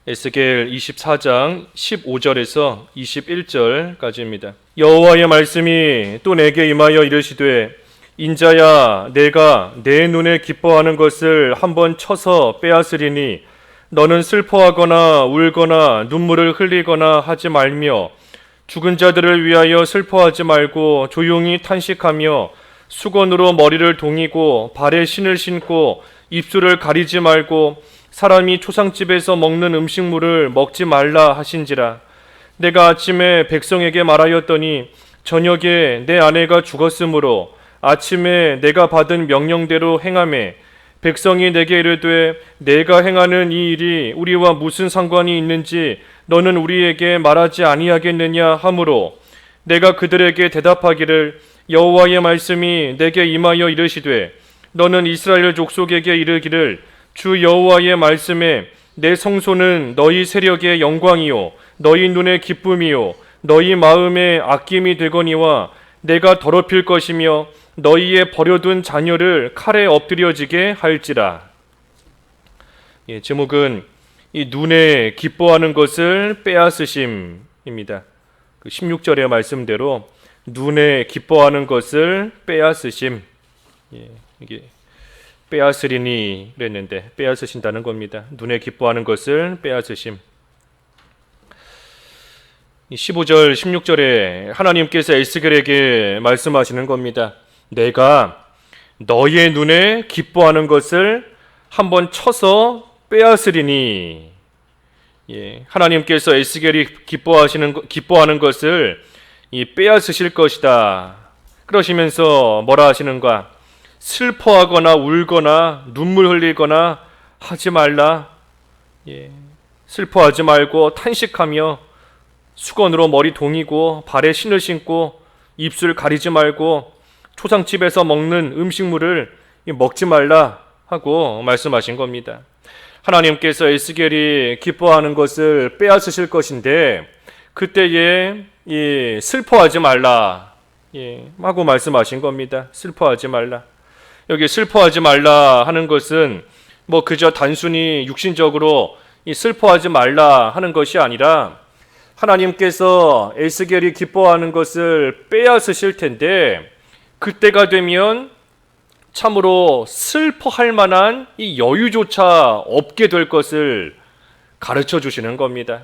에스겔 24장 15절에서 21절까지입니다. 여호와의 말씀이 또 내게 임하여 이르시되 인자야 내가 내 눈에 기뻐하는 것을 한번 쳐서 빼앗으리니 너는 슬퍼하거나 울거나 눈물을 흘리거나 하지 말며 죽은 자들을 위하여 슬퍼하지 말고 조용히 탄식하며 수건으로 머리를 동이고 발에 신을 신고 입술을 가리지 말고 사람이 초상집에서 먹는 음식물을 먹지 말라 하신지라. 내가 아침에 백성에게 말하였더니 저녁에 내 아내가 죽었으므로 아침에 내가 받은 명령대로 행하매 백성이 내게 이르되 내가 행하는 이 일이 우리와 무슨 상관이 있는지 너는 우리에게 말하지 아니하겠느냐 하므로 내가 그들에게 대답하기를 여호와의 말씀이 내게 임하여 이르시되 너는 이스라엘 족속에게 이르기를 주 여호와의 말씀에 내 성소는 너희 세력의 영광이요 너희 눈의 기쁨이요 너희 마음의 아낌이 되거니와 내가 더럽힐 것이며 너희의 버려둔 자녀를 칼에 엎드려지게 할지라. 제목은 이 눈에 기뻐하는 것을 빼앗으심입니다. 16절의 말씀대로 눈에 기뻐하는 것을 빼앗으심. 이게 빼앗으리니 그랬는데 빼앗으신다는 겁니다. 눈에 기뻐하는 것을 빼앗으심. 15절 16절에 하나님께서 에스겔에게 말씀하시는 겁니다. 내가 너의 눈에 기뻐하는 것을 한번 쳐서 빼앗으리니. 하나님께서 에스겔이 기뻐하는 것을 빼앗으실 것이다. 그러시면서 뭐라 하시는가? 슬퍼하거나 울거나 눈물 흘리거나 하지 말라. 슬퍼하지 말고 탄식하며 수건으로 머리 동이고 발에 신을 신고 입술 가리지 말고 초상집에서 먹는 음식물을 먹지 말라 하고 말씀하신 겁니다. 하나님께서 에스겔이 기뻐하는 것을 빼앗으실 것인데 그때에 슬퍼하지 말라 하고 말씀하신 겁니다. 슬퍼하지 말라. 여기 슬퍼하지 말라 하는 것은 그저 단순히 육신적으로 슬퍼하지 말라 하는 것이 아니라 하나님께서 에스겔이 기뻐하는 것을 빼앗으실 텐데 그때가 되면 참으로 슬퍼할 만한 이 여유조차 없게 될 것을 가르쳐 주시는 겁니다.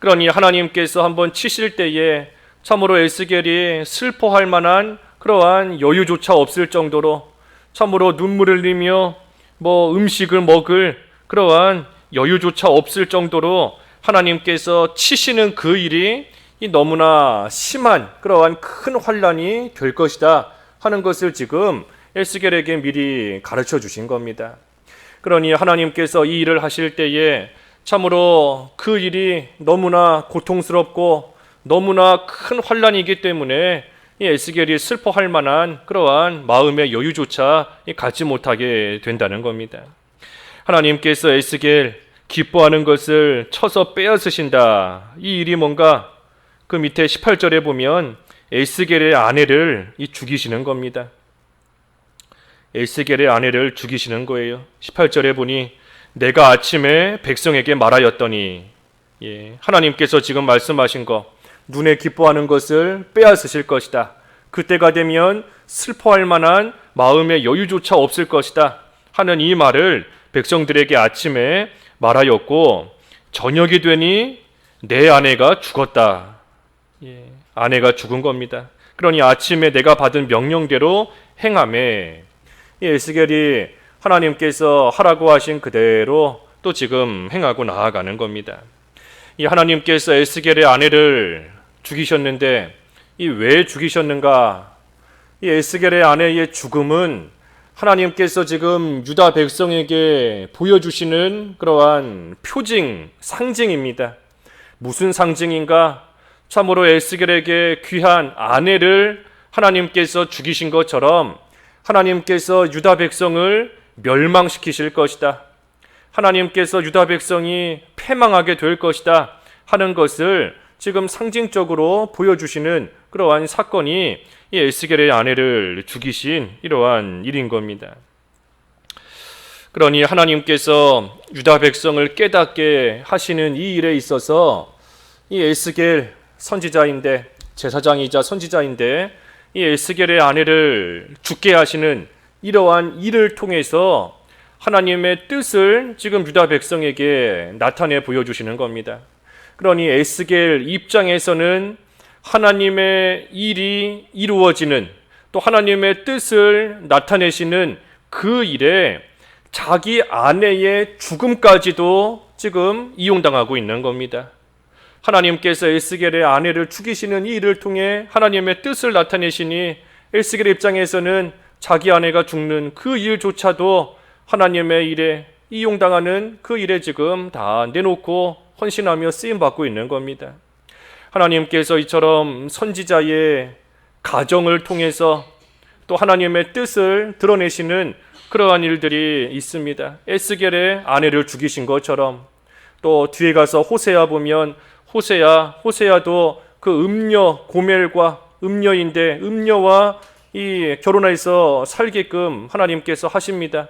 그러니 하나님께서 한번 치실 때에 참으로 에스겔이 슬퍼할 만한 그러한 여유조차 없을 정도로 참으로 눈물을 흘리며 음식을 먹을 그러한 여유조차 없을 정도로 하나님께서 치시는 그 일이 너무나 심한 그러한 큰 환난이 될 것이다 하는 것을 지금 에스겔에게 미리 가르쳐 주신 겁니다. 그러니 하나님께서 이 일을 하실 때에 참으로 그 일이 너무나 고통스럽고 너무나 큰 환난이기 때문에 이 에스겔이 슬퍼할 만한 그러한 마음의 여유조차 갖지 못하게 된다는 겁니다. 하나님께서 에스겔 기뻐하는 것을 쳐서 빼앗으신다. 이 일이 뭔가 그 밑에 18절에 보면 에스겔의 아내를 죽이시는 겁니다. 에스겔의 아내를 죽이시는 거예요. 18절에 보니 내가 아침에 백성에게 말하였더니 하나님께서 지금 말씀하신 거 눈에 기뻐하는 것을 빼앗으실 것이다. 그때가 되면 슬퍼할 만한 마음의 여유조차 없을 것이다 하는 이 말을 백성들에게 아침에 말하였고 저녁이 되니 내 아내가 죽었다. 아내가 죽은 겁니다. 그러니 아침에 내가 받은 명령대로 행하매 에스겔이 하나님께서 하라고 하신 그대로 또 지금 행하고 나아가는 겁니다. 이 하나님께서 에스겔의 아내를 죽이셨는데 왜 죽이셨는가? 이 에스겔의 아내의 죽음은 하나님께서 지금 유다 백성에게 보여주시는 그러한 표징, 상징입니다. 무슨 상징인가? 참으로 에스겔에게 귀한 아내를 하나님께서 죽이신 것처럼 하나님께서 유다 백성을 멸망시키실 것이다. 하나님께서 유다 백성이 패망하게 될 것이다 하는 것을 지금 상징적으로 보여주시는 그러한 사건이 이 에스겔의 아내를 죽이신 이러한 일인 겁니다. 그러니 하나님께서 유다 백성을 깨닫게 하시는 이 일에 있어서 이 에스겔 선지자인데, 제사장이자 선지자인데, 이 에스겔의 아내를 죽게 하시는 이러한 일을 통해서 하나님의 뜻을 지금 유다 백성에게 나타내 보여주시는 겁니다. 그러니 에스겔 입장에서는 하나님의 일이 이루어지는, 또 하나님의 뜻을 나타내시는 그 일에 자기 아내의 죽음까지도 지금 이용당하고 있는 겁니다. 하나님께서 에스겔의 아내를 죽이시는 이 일을 통해 하나님의 뜻을 나타내시니 에스겔 입장에서는 자기 아내가 죽는 그 일조차도 하나님의 일에 이용당하는 그 일에 지금 다 내놓고 헌신하며 쓰임받고 있는 겁니다. 하나님께서 이처럼 선지자의 가정을 통해서 또 하나님의 뜻을 드러내시는 그러한 일들이 있습니다. 에스겔의 아내를 죽이신 것처럼, 또 뒤에 가서 호세아 보면 호세아도 그 음녀 고멜과 음녀인데 음녀와 이 결혼해서 살게끔 하나님께서 하십니다.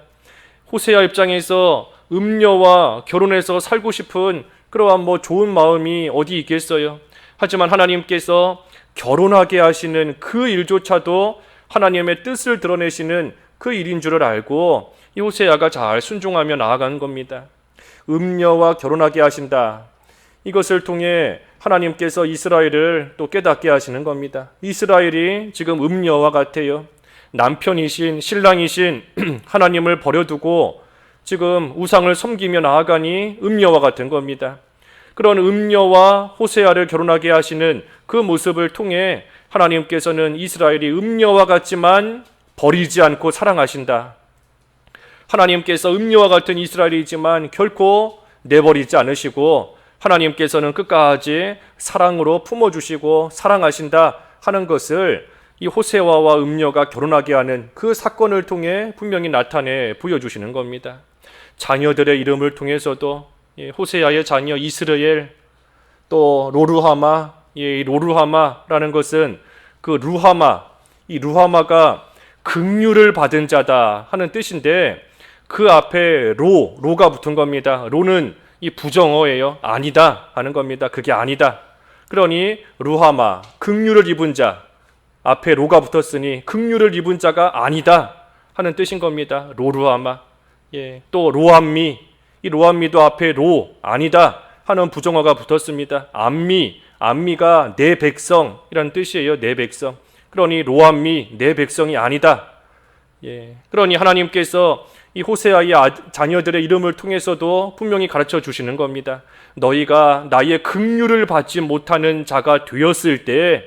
호세아 입장에서 음녀와 결혼해서 살고 싶은 그러한 좋은 마음이 어디 있겠어요. 하지만 하나님께서 결혼하게 하시는 그 일조차도 하나님의 뜻을 드러내시는 그 일인 줄을 알고 이 호세아가 잘 순종하며 나아가는 겁니다. 음녀와 결혼하게 하신다. 이것을 통해 하나님께서 이스라엘을 또 깨닫게 하시는 겁니다. 이스라엘이 지금 음녀와 같아요. 남편이신 신랑이신 하나님을 버려두고 지금 우상을 섬기며 나아가니 음녀와 같은 겁니다. 그런 음녀와 호세아를 결혼하게 하시는 그 모습을 통해 하나님께서는 이스라엘이 음녀와 같지만 버리지 않고 사랑하신다. 하나님께서 음녀와 같은 이스라엘이지만 결코 내버리지 않으시고 하나님께서는 끝까지 사랑으로 품어주시고 사랑하신다 하는 것을 이 호세아와 음녀가 결혼하게 하는 그 사건을 통해 분명히 나타내 보여주시는 겁니다. 자녀들의 이름을 통해서도 호세아의 자녀 이스라엘, 또 로루하마, 이 로루하마라는 것은 그 루하마, 이 루하마가 긍휼을 받은 자다 하는 뜻인데 그 앞에 로가 붙은 겁니다. 로는 이 부정어예요. 아니다 하는 겁니다. 그게 아니다. 그러니 루하마, 긍휼을 입은 자, 앞에 로가 붙었으니 긍휼을 입은 자가 아니다 하는 뜻인 겁니다. 로루하마. 또 로암미, 이 로암미도 앞에 로, 아니다 하는 부정어가 붙었습니다. 암미가 내 백성이라는 뜻이에요. 내 백성. 그러니 로암미, 내 백성이 아니다. 그러니 하나님께서 이 호세아의 자녀들의 이름을 통해서도 분명히 가르쳐 주시는 겁니다. 너희가 나의 긍휼을 받지 못하는 자가 되었을 때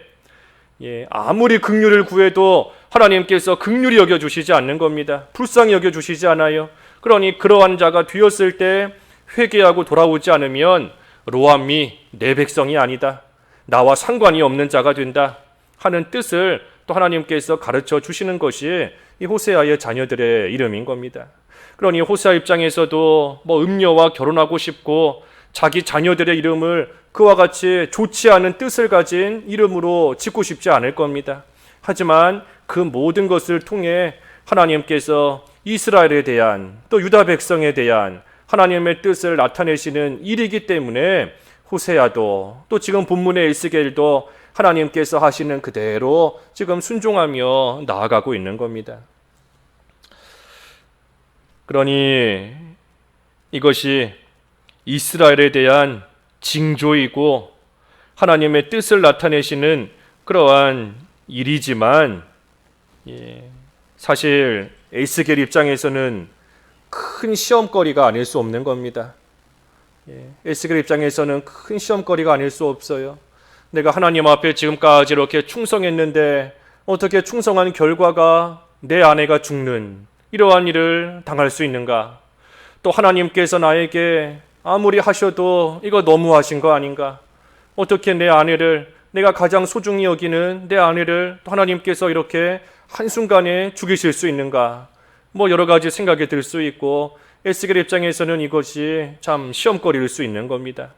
아무리 긍휼을 구해도 하나님께서 긍휼히 여겨주시지 않는 겁니다. 불쌍히 여겨주시지 않아요. 그러니 그러한 자가 되었을 때 회개하고 돌아오지 않으면 로암미, 내 백성이 아니다. 나와 상관이 없는 자가 된다 하는 뜻을 또 하나님께서 가르쳐 주시는 것이 이 호세아의 자녀들의 이름인 겁니다. 그러니 호세아 입장에서도 음녀와 결혼하고 싶고 자기 자녀들의 이름을 그와 같이 좋지 않은 뜻을 가진 이름으로 짓고 싶지 않을 겁니다. 하지만 그 모든 것을 통해 하나님께서 이스라엘에 대한 또 유다 백성에 대한 하나님의 뜻을 나타내시는 일이기 때문에 호세아도 또 지금 본문의 에스겔도 하나님께서 하시는 그대로 지금 순종하며 나아가고 있는 겁니다. 그러니 이것이 이스라엘에 대한 징조이고 하나님의 뜻을 나타내시는 그러한 일이지만 사실 에스겔 입장에서는 큰 시험거리가 아닐 수 없는 겁니다. 에스겔 입장에서는 큰 시험거리가 아닐 수 없어요. 내가 하나님 앞에 지금까지 이렇게 충성했는데 어떻게 충성한 결과가 내 아내가 죽는 이러한 일을 당할 수 있는가? 또 하나님께서 나에게 아무리 하셔도 이거 너무하신 거 아닌가? 어떻게 내 아내를, 내가 가장 소중히 여기는 내 아내를 또 하나님께서 이렇게 한순간에 죽이실 수 있는가? 여러 가지 생각이 들 수 있고 에스겔 입장에서는 이것이 참 시험거리일 수 있는 겁니다.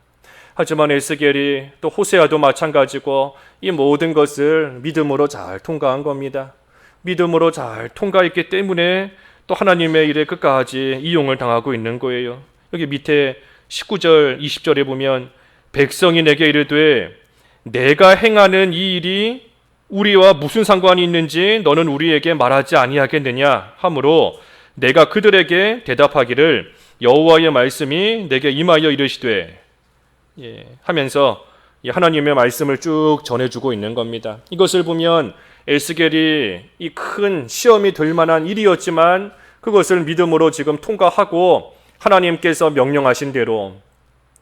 하지만 에스겔이 또 호세아도 마찬가지고 이 모든 것을 믿음으로 잘 통과한 겁니다. 믿음으로 잘 통과했기 때문에 또 하나님의 일에 끝까지 이용을 당하고 있는 거예요. 여기 밑에 19절, 20절에 보면 백성이 내게 이르되 내가 행하는 이 일이 우리와 무슨 상관이 있는지 너는 우리에게 말하지 아니하겠느냐 하므로 내가 그들에게 대답하기를 여호와의 말씀이 내게 임하여 이르시되 하면서 하나님의 말씀을 쭉 전해주고 있는 겁니다. 이것을 보면 에스겔이 이 큰 시험이 될 만한 일이었지만 그것을 믿음으로 지금 통과하고 하나님께서 명령하신 대로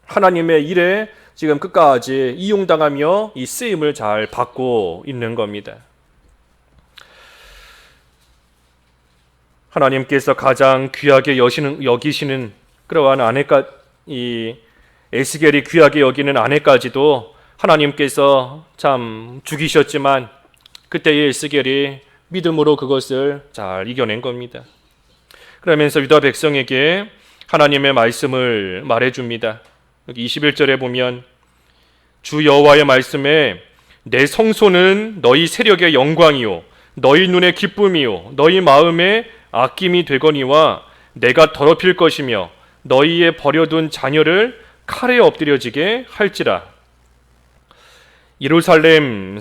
하나님의 일에 지금 끝까지 이용당하며 이 쓰임을 잘 받고 있는 겁니다. 하나님께서 가장 귀하게 여기시는 그러한 아내까 이 에스겔이 귀하게 여기는 아내까지도 하나님께서 참 죽이셨지만 그때의 에스겔이 믿음으로 그것을 잘 이겨낸 겁니다. 그러면서 유다 백성에게 하나님의 말씀을 말해줍니다. 여기 21절에 보면 주 여호와의 말씀에 내 성소는 너희 세력의 영광이요 너희 눈의 기쁨이요 너희 마음의 아낌이 되거니와 내가 더럽힐 것이며 너희의 버려둔 자녀를 칼에 엎드려지게 할지라. 예루살렘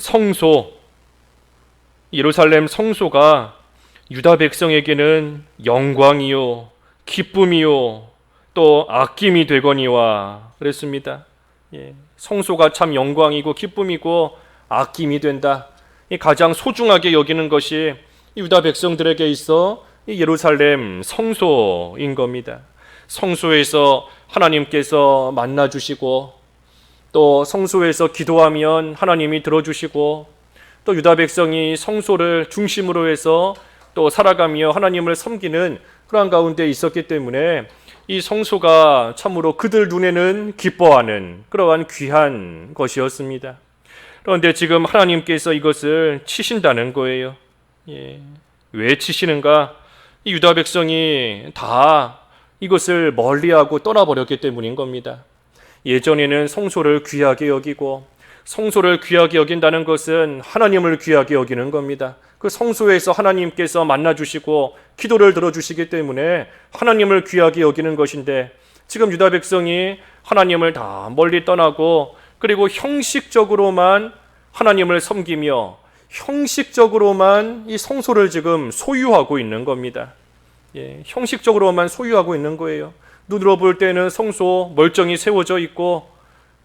성소가 유다 백성에게는 영광이요 기쁨이요 또 아낌이 되거니와 그랬습니다. 성소가 참 영광이고 기쁨이고 아낌이 된다. 가장 소중하게 여기는 것이 유다 백성들에게 있어 예루살렘 성소인 겁니다. 성소에서 하나님께서 만나주시고 또 성소에서 기도하면 하나님이 들어주시고 또 유다 백성이 성소를 중심으로 해서 또 살아가며 하나님을 섬기는 그러한 가운데 있었기 때문에 이 성소가 참으로 그들 눈에는 기뻐하는 그러한 귀한 것이었습니다. 그런데 지금 하나님께서 이것을 치신다는 거예요. 왜 치시는가? 이 유다 백성이 다 이것을 멀리하고 떠나버렸기 때문인 겁니다. 예전에는 성소를 귀하게 여기고 성소를 귀하게 여긴다는 것은 하나님을 귀하게 여기는 겁니다. 그 성소에서 하나님께서 만나주시고 기도를 들어주시기 때문에 하나님을 귀하게 여기는 것인데 지금 유다 백성이 하나님을 다 멀리 떠나고 그리고 형식적으로만 하나님을 섬기며 형식적으로만 이 성소를 지금 소유하고 있는 겁니다. 형식적으로만 소유하고 있는 거예요. 눈으로 볼 때는 성소 멀쩡히 세워져 있고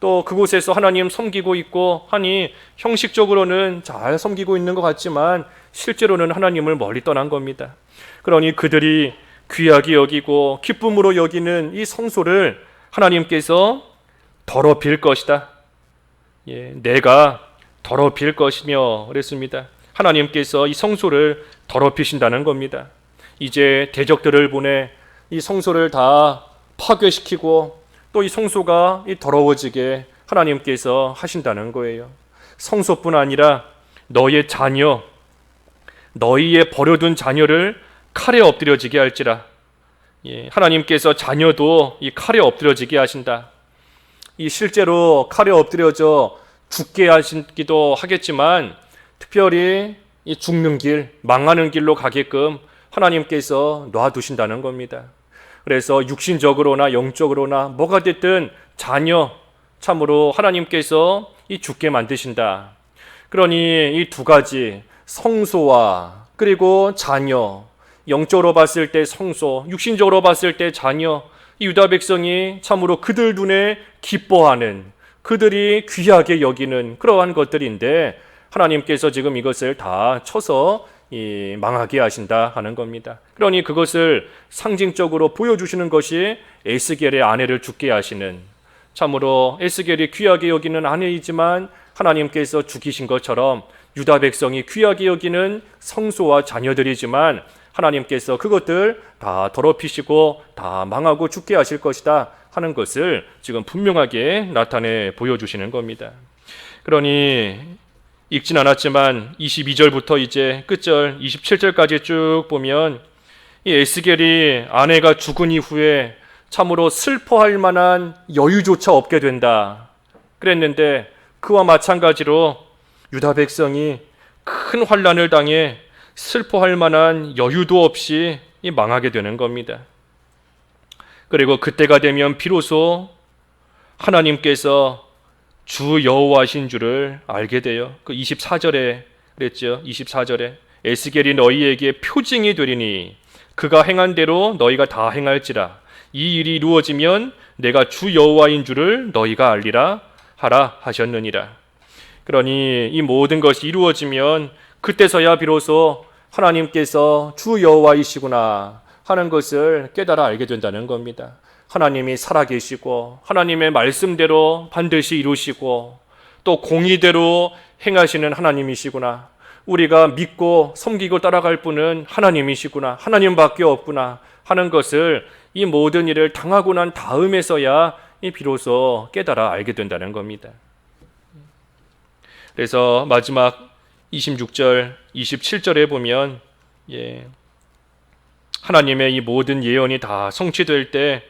또 그곳에서 하나님 섬기고 있고 하니 형식적으로는 잘 섬기고 있는 것 같지만 실제로는 하나님을 멀리 떠난 겁니다. 그러니 그들이 귀하게 여기고 기쁨으로 여기는 이 성소를 하나님께서 더럽힐 것이다. 내가 더럽힐 것이며 그랬습니다. 하나님께서 이 성소를 더럽히신다는 겁니다. 이제 대적들을 보내 이 성소를 다 파괴시키고 또 이 성소가 더러워지게 하나님께서 하신다는 거예요. 성소뿐 아니라 너의 자녀, 너희의 버려둔 자녀를 칼에 엎드려지게 할지라. 하나님께서 자녀도 이 칼에 엎드려지게 하신다. 이 실제로 칼에 엎드려져 죽게 하시기도 하겠지만 특별히 이 죽는 길, 망하는 길로 가게끔 하나님께서 놔두신다는 겁니다. 그래서 육신적으로나 영적으로나 뭐가 됐든 자녀 참으로 하나님께서 이 죽게 만드신다. 그러니 이 두 가지 성소와 그리고 자녀, 영적으로 봤을 때 성소, 육신적으로 봤을 때 자녀, 이 유다 백성이 참으로 그들 눈에 기뻐하는 그들이 귀하게 여기는 그러한 것들인데 하나님께서 지금 이것을 다 쳐서 망하게 하신다 하는 겁니다. 그러니 그것을 상징적으로 보여주시는 것이 에스겔의 아내를 죽게 하시는 참으로 에스겔이 귀하게 여기는 아내이지만 하나님께서 죽이신 것처럼 유다 백성이 귀하게 여기는 성소와 자녀들이지만 하나님께서 그것들 다 더럽히시고 다 망하고 죽게 하실 것이다 하는 것을 지금 분명하게 나타내 보여주시는 겁니다. 그러니 읽진 않았지만 22절부터 이제 끝절 27절까지 쭉 보면 이 에스겔이 아내가 죽은 이후에 참으로 슬퍼할 만한 여유조차 없게 된다 그랬는데 그와 마찬가지로 유다 백성이 큰 환난을 당해 슬퍼할 만한 여유도 없이 망하게 되는 겁니다. 그리고 그때가 되면 비로소 하나님께서 주 여호와신 줄을 알게 돼요. 그 24절에 그랬죠. 24절에 에스겔이 너희에게 표징이 되리니 그가 행한 대로 너희가 다 행할지라. 이 일이 이루어지면 내가 주 여호와인 줄을 너희가 알리라 하라 하셨느니라. 그러니 이 모든 것이 이루어지면 그때서야 비로소 하나님께서 주 여호와이시구나 하는 것을 깨달아 알게 된다는 겁니다. 하나님이 살아계시고 하나님의 말씀대로 반드시 이루시고 또 공의대로 행하시는 하나님이시구나. 우리가 믿고 섬기고 따라갈 분은 하나님이시구나. 하나님밖에 없구나 하는 것을 이 모든 일을 당하고 난 다음에서야 비로소 깨달아 알게 된다는 겁니다. 그래서 마지막 26절, 27절에 보면 하나님의 이 모든 예언이 다 성취될 때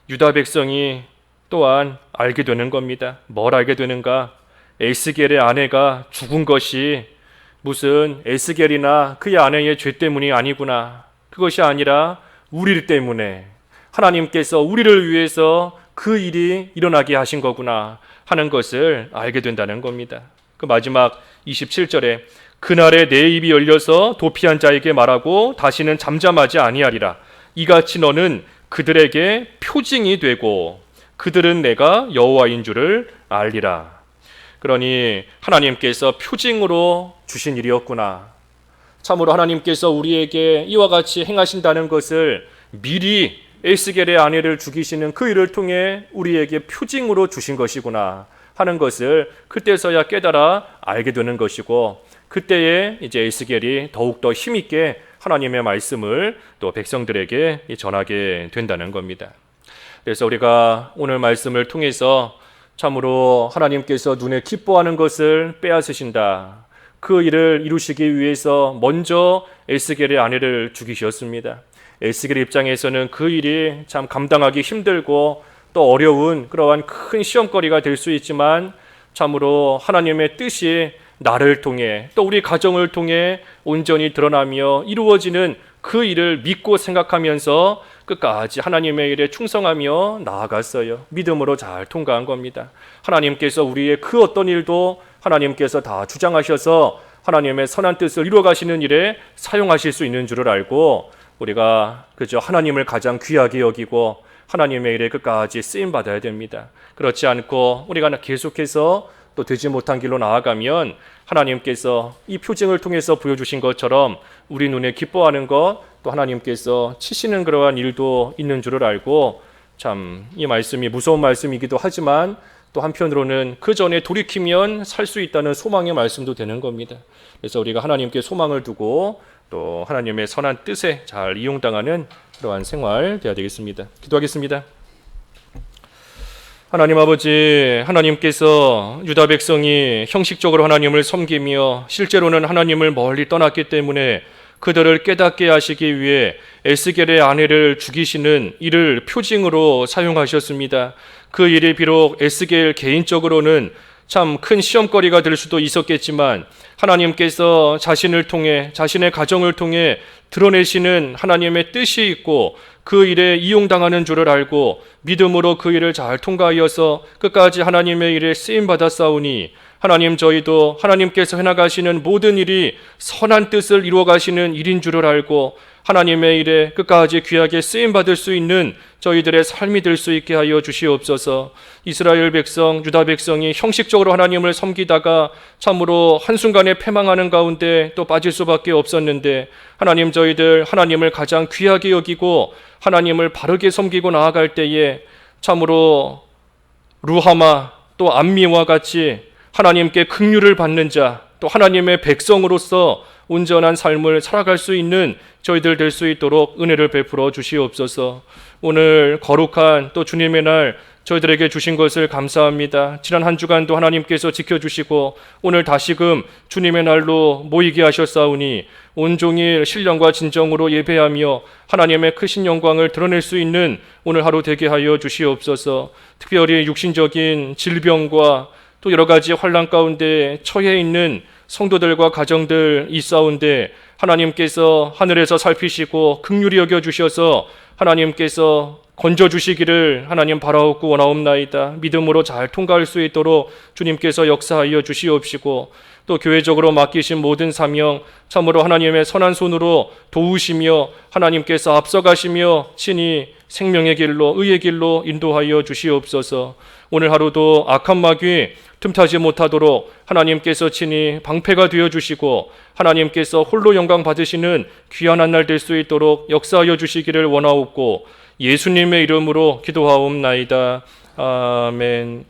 유다 백성이 또한 알게 되는 겁니다. 뭘 알게 되는가? 에스겔의 아내가 죽은 것이 무슨 에스겔이나 그의 아내의 죄 때문이 아니구나. 그것이 아니라 우리 때문에 하나님께서 우리를 위해서 그 일이 일어나게 하신 거구나 하는 것을 알게 된다는 겁니다. 그 마지막 27절에 그날에 내 입이 열려서 도피한 자에게 말하고 다시는 잠잠하지 아니하리라. 이같이 너는 그들에게 표징이 되고 그들은 내가 여호와인 줄을 알리라. 그러니 하나님께서 표징으로 주신 일이었구나. 참으로 하나님께서 우리에게 이와 같이 행하신다는 것을 미리 에스겔의 아내를 죽이시는 그 일을 통해 우리에게 표징으로 주신 것이구나 하는 것을 그때서야 깨달아 알게 되는 것이고, 그때에 이제 에스겔이 더욱더 힘있게 하나님의 말씀을 또 백성들에게 전하게 된다는 겁니다. 그래서 우리가 오늘 말씀을 통해서 참으로 하나님께서 눈에 기뻐하는 것을 빼앗으신다. 그 일을 이루시기 위해서 먼저 에스겔의 아내를 죽이셨습니다. 에스겔 입장에서는 그 일이 참 감당하기 힘들고 또 어려운 그러한 큰 시험거리가 될 수 있지만 참으로 하나님의 뜻이 나를 통해 또 우리 가정을 통해 온전히 드러나며 이루어지는 그 일을 믿고 생각하면서 끝까지 하나님의 일에 충성하며 나아갔어요. 믿음으로 잘 통과한 겁니다. 하나님께서 우리의 그 어떤 일도 하나님께서 다 주장하셔서 하나님의 선한 뜻을 이루어가시는 일에 사용하실 수 있는 줄을 알고 우리가 그저 하나님을 가장 귀하게 여기고 하나님의 일에 끝까지 쓰임받아야 됩니다. 그렇지 않고 우리가 계속해서 또 되지 못한 길로 나아가면 하나님께서 이 표징을 통해서 보여주신 것처럼 우리 눈에 기뻐하는 것, 또 하나님께서 치시는 그러한 일도 있는 줄을 알고 참 이 말씀이 무서운 말씀이기도 하지만 또 한편으로는 그 전에 돌이키면 살 수 있다는 소망의 말씀도 되는 겁니다. 그래서 우리가 하나님께 소망을 두고 또 하나님의 선한 뜻에 잘 이용당하는 그러한 생활 되어야 되겠습니다. 기도하겠습니다. 하나님 아버지, 하나님께서 유다 백성이 형식적으로 하나님을 섬기며 실제로는 하나님을 멀리 떠났기 때문에 그들을 깨닫게 하시기 위해 에스겔의 아내를 죽이시는 일을 표징으로 사용하셨습니다. 그 일이 비록 에스겔 개인적으로는 참 큰 시험거리가 될 수도 있었겠지만 하나님께서 자신을 통해 자신의 가정을 통해 드러내시는 하나님의 뜻이 있고 그 일에 이용당하는 줄을 알고 믿음으로 그 일을 잘 통과하여서 끝까지 하나님의 일에 쓰임받았사오니 하나님, 저희도 하나님께서 해나가시는 모든 일이 선한 뜻을 이루어가시는 일인 줄을 알고 하나님의 일에 끝까지 귀하게 쓰임받을 수 있는 저희들의 삶이 될 수 있게 하여 주시옵소서. 이스라엘 백성, 유다 백성이 형식적으로 하나님을 섬기다가 참으로 한순간에 패망하는 가운데 또 빠질 수밖에 없었는데 하나님, 저희들 하나님을 가장 귀하게 여기고 하나님을 바르게 섬기고 나아갈 때에 참으로 루하마 또 암미와 같이 하나님께 긍휼을 받는 자, 또 하나님의 백성으로서 온전한 삶을 살아갈 수 있는 저희들 될 수 있도록 은혜를 베풀어 주시옵소서. 오늘 거룩한 또 주님의 날 저희들에게 주신 것을 감사합니다. 지난 한 주간도 하나님께서 지켜주시고 오늘 다시금 주님의 날로 모이게 하셨사오니 온종일 신령과 진정으로 예배하며 하나님의 크신 영광을 드러낼 수 있는 오늘 하루 되게 하여 주시옵소서. 특별히 육신적인 질병과 또 여러 가지 환난 가운데 처해 있는 성도들과 가정들 있사온데 하나님께서 하늘에서 살피시고 긍휼히 여겨 주셔서 하나님께서 건져주시기를 하나님 바라옵고 원하옵나이다. 믿음으로 잘 통과할 수 있도록 주님께서 역사하여 주시옵시고 또 교회적으로 맡기신 모든 사명 참으로 하나님의 선한 손으로 도우시며 하나님께서 앞서가시며 친히 생명의 길로 의의 길로 인도하여 주시옵소서. 오늘 하루도 악한 마귀 틈타지 못하도록 하나님께서 친히 방패가 되어주시고 하나님께서 홀로 영광 받으시는 귀한 한 날 될 수 있도록 역사하여 주시기를 원하옵고 예수님의 이름으로 기도하옵나이다. 아멘.